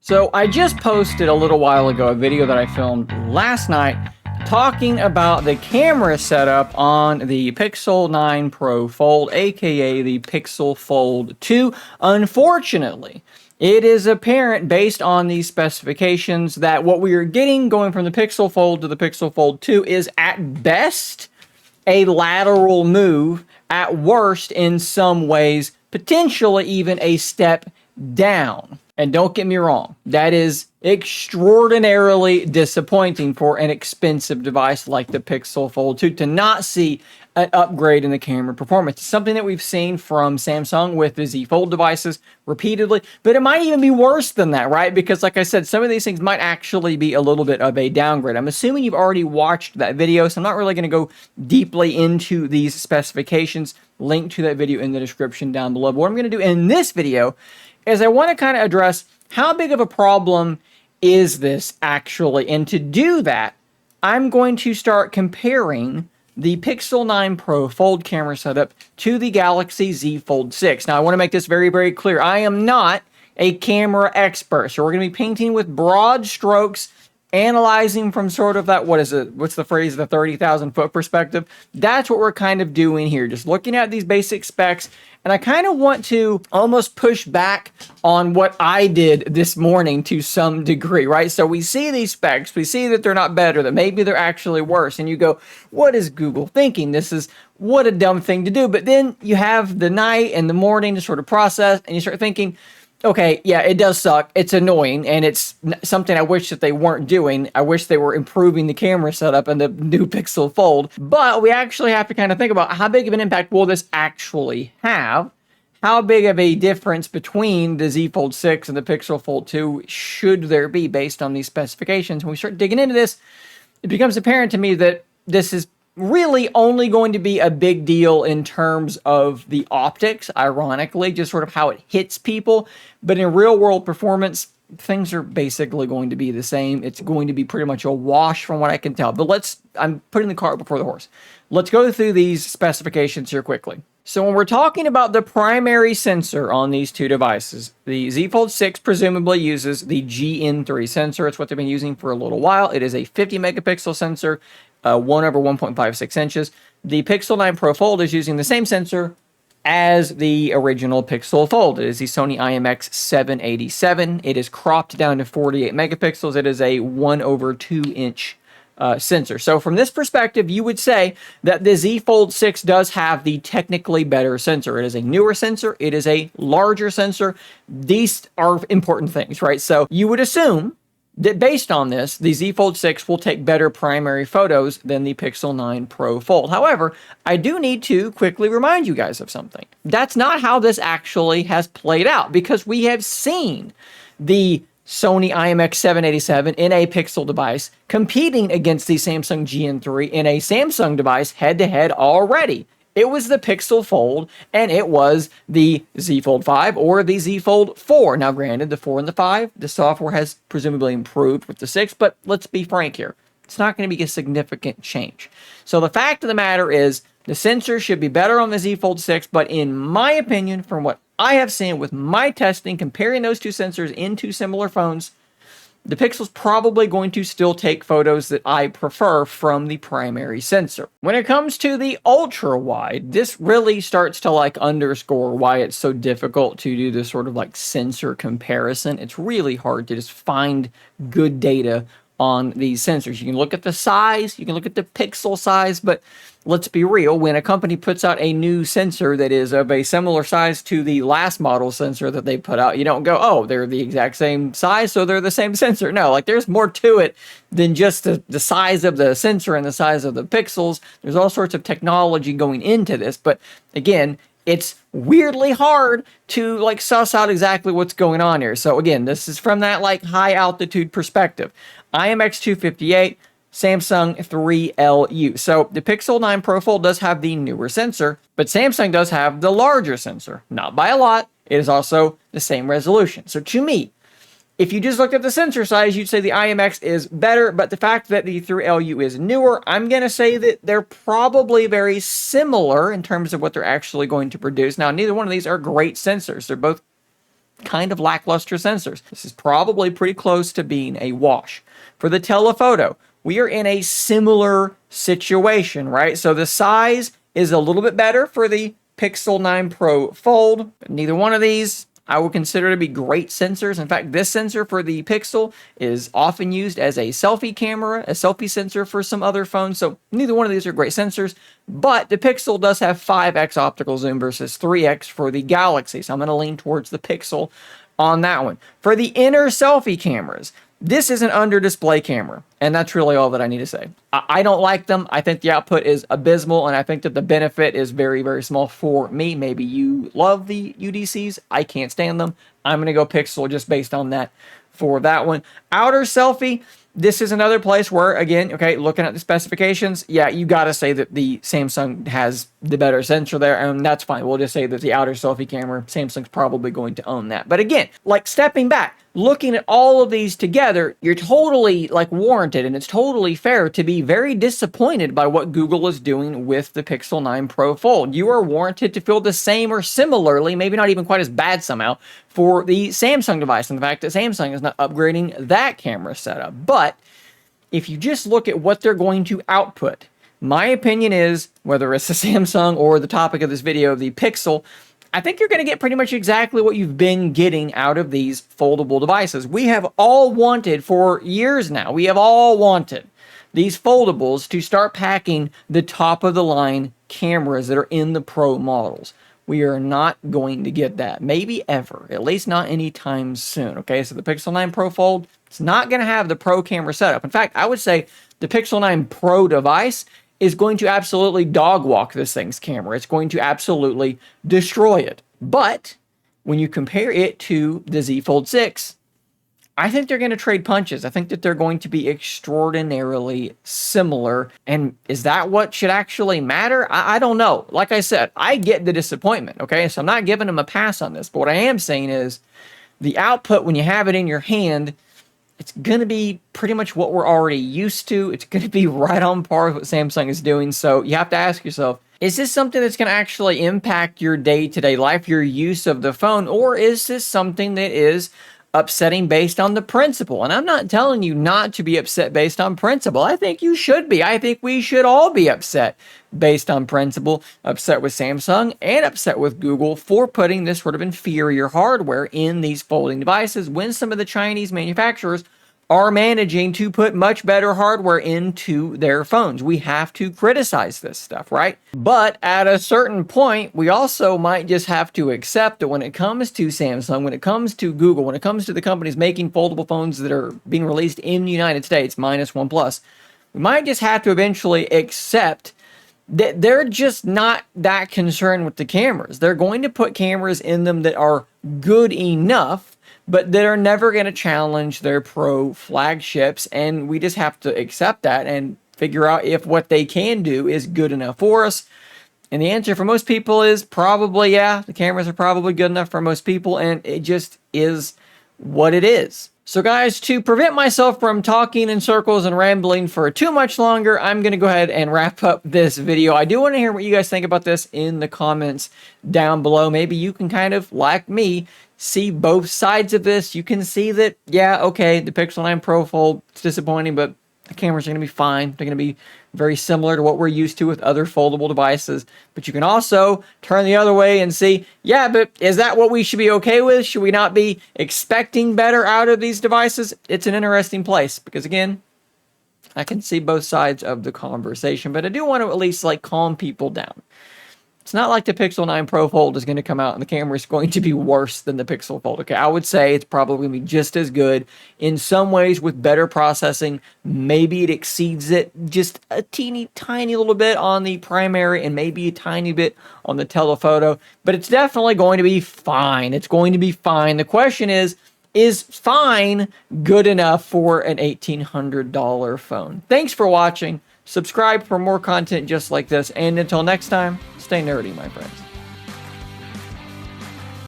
So I just posted a little while ago a video that I filmed last night talking about the camera setup on the Pixel 9 Pro Fold, aka the Pixel Fold 2. Unfortunately, it is apparent based on these specifications that what we are getting going from the Pixel Fold to the Pixel Fold 2 is at best a lateral move, at worst in some ways, potentially even a step down. And don't get me wrong, that is extraordinarily disappointing for an expensive device like the Pixel Fold 2 to not see an upgrade in the camera performance. It's something that we've seen from Samsung with the Z Fold devices repeatedly, but it might even be worse than that, right? Because like I said, some of these things might actually be a little bit of a downgrade. I'm assuming you've already watched that video, so I'm not really going to go deeply into these specifications. Link to that video in the description down below. But what I'm going to do in this video is I want to kind of address how big of a problem is this actually. And to do that, I'm going to start comparing the Pixel 9 Pro Fold camera setup to the Galaxy Z Fold 6. Now, I want to make this very, very clear. I am not a camera expert, so we're going to be painting with broad strokes, analyzing from sort of that, what's the phrase, the 30,000 foot perspective. That's what we're kind of doing here, just looking at these basic specs. And I kind of want to almost push back on what I did this morning to some degree, right? So we see these specs, we see that they're not better, that maybe they're actually worse. And you go, what is Google thinking? What a dumb thing to do. But then you have the night and the morning to sort of process, and you start thinking, okay, yeah, it does suck. It's annoying, and it's something I wish that they weren't doing. I wish they were improving the camera setup in the new Pixel Fold. But we actually have to kind of think about how big of an impact will this actually have? How big of a difference between the Z Fold 6 and the Pixel Fold 2 should there be based on these specifications? When we start digging into this, it becomes apparent to me that this is really only going to be a big deal in terms of the optics, ironically, just sort of how it hits people. But in real world performance, things are basically going to be the same. It's going to be pretty much a wash from what I can tell. But I'm putting the cart before the horse. Let's go through these specifications here quickly. So when we're talking about the primary sensor on these two devices, the Z Fold 6 presumably uses the GN3 sensor. It's what they've been using for a little while. It is a 50 megapixel sensor, 1/1.56 inches. The Pixel 9 Pro Fold is using the same sensor as the original Pixel Fold. It is the Sony IMX787. It is cropped down to 48 megapixels. It is a 1/2 inch sensor. So from this perspective, you would say that the Z Fold 6 does have the technically better sensor. It is a newer sensor. It is a larger sensor. These are important things, right? So you would assume that based on this, the Z Fold 6 will take better primary photos than the Pixel 9 Pro Fold. However, I do need to quickly remind you guys of something. That's not how this actually has played out, because we have seen the Sony IMX787 in a Pixel device competing against the Samsung GN3 in a Samsung device head-to-head already. It was the Pixel Fold, and it was the Z Fold 5 or the Z Fold 4. Now, granted, the 4 and the 5, the software has presumably improved with the 6, but let's be frank here. It's not going to be a significant change. So the fact of the matter is, the sensor should be better on the Z Fold 6, but in my opinion, from what I have seen with my testing, comparing those two sensors in two similar phones, the Pixel's probably going to still take photos that I prefer from the primary sensor. When it comes to the ultra wide, this really starts to underscore why it's so difficult to do this sort of sensor comparison. It's really hard to just find good data on these sensors. You can look at the size, you can look at the pixel size, but let's be real, when a company puts out a new sensor that is of a similar size to the last model sensor that they put out, you don't go, oh, they're the exact same size, so they're the same sensor. No, there's more to it than just the size of the sensor and the size of the pixels. There's all sorts of technology going into this, but again, it's weirdly hard to suss out exactly what's going on here. So again, this is from that high altitude perspective. IMX258, Samsung 3LU. So the Pixel 9 Pro Fold does have the newer sensor, but Samsung does have the larger sensor. Not by a lot. It is also the same resolution. So to me, if you just looked at the sensor size, you'd say the IMX is better, but the fact that the 3LU is newer, I'm going to say that they're probably very similar in terms of what they're actually going to produce. Now, neither one of these are great sensors. They're both kind of lackluster sensors. This is probably pretty close to being a wash. For the telephoto, we are in a similar situation, right? So the size is a little bit better for the Pixel 9 Pro Fold. Neither one of these I would consider to be great sensors. In fact, this sensor for the Pixel is often used as a selfie camera, a selfie sensor for some other phones. So neither one of these are great sensors, but the Pixel does have 5x optical zoom versus 3x for the Galaxy. So I'm going to lean towards the Pixel on that one. For the inner selfie cameras, this is an under-display camera, and that's really all that I need to say. I don't like them. I think the output is abysmal, and I think that the benefit is very, very small for me. Maybe you love the UDCs. I can't stand them. I'm going to go Pixel just based on that for that one. Outer selfie, this is another place where, again, okay, looking at the specifications, yeah, you got to say that the Samsung has the better sensor there, and that's fine. We'll just say that the outer selfie camera, Samsung's probably going to own that. But again, like stepping back, looking at all of these together, you're totally like warranted, and it's totally fair to be very disappointed by what Google is doing with the Pixel 9 Pro Fold. You are warranted to feel the same or similarly, maybe not even quite as bad somehow, for the Samsung device and the fact that Samsung is not upgrading that camera setup. But if you just look at what they're going to output, my opinion is, whether it's the Samsung or the topic of this video, the Pixel, I think you're going to get pretty much exactly what you've been getting out of these foldable devices. We have all wanted for years now, we have all wanted these foldables to start packing the top of the line cameras that are in the Pro models. We are not going to get that, maybe ever, at least not anytime soon. Okay, so the Pixel 9 Pro Fold, it's not going to have the Pro camera setup. In fact, I would say the Pixel 9 Pro device is going to absolutely dog walk this thing's camera. It's going to absolutely destroy it. But when you compare it to the Z Fold 6, I think they're going to trade punches. I think that they're going to be extraordinarily similar. And is that what should actually matter? I don't know. Like I said, I get the disappointment, okay? So I'm not giving them a pass on this. But what I am saying is the output, when you have it in your hand, it's going to be pretty much what we're already used to. It's going to be right on par with what Samsung is doing. So you have to ask yourself, is this something that's going to actually impact your day-to-day life, your use of the phone, or is this something that is upsetting based on the principle? And I'm not telling you not to be upset based on principle. I think you should be. I think we should all be upset based on principle, upset with Samsung and upset with Google for putting this sort of inferior hardware in these folding devices when some of the Chinese manufacturers are managing to put much better hardware into their phones. We have to criticize this stuff, right? But at a certain point, we also might just have to accept that when it comes to Samsung, when it comes to Google, when it comes to the companies making foldable phones that are being released in the United States, minus OnePlus, we might just have to eventually accept that they're just not that concerned with the cameras. They're going to put cameras in them that are good enough, but that are never going to challenge their Pro flagships, and we just have to accept that and figure out if what they can do is good enough for us. And the answer for most people is probably, yeah, the cameras are probably good enough for most people, and it just is what it is. So guys, to prevent myself from talking in circles and rambling for too much longer, I'm going to go ahead and wrap up this video. I do want to hear what you guys think about this in the comments down below. Maybe you can kind of, like me, see both sides of this. You can see that, yeah, okay, the Pixel 9 Pro Fold, it's disappointing, but the cameras are going to be fine. They're going to be very similar to what we're used to with other foldable devices. But you can also turn the other way and see, yeah, but is that what we should be okay with? Should we not be expecting better out of these devices? It's an interesting place because, again, I can see both sides of the conversation, but I do want to at least like calm people down. It's not like the Pixel 9 Pro Fold is going to come out and the camera is going to be worse than the Pixel Fold. Okay, I would say it's probably going to be just as good. In some ways, with better processing, maybe it exceeds it just a teeny tiny little bit on the primary and maybe a tiny bit on the telephoto. But it's definitely going to be fine. It's going to be fine. The question is fine good enough for an $1,800 phone? Thanks for watching. Subscribe for more content just like this. And until next time, stay nerdy, my friends.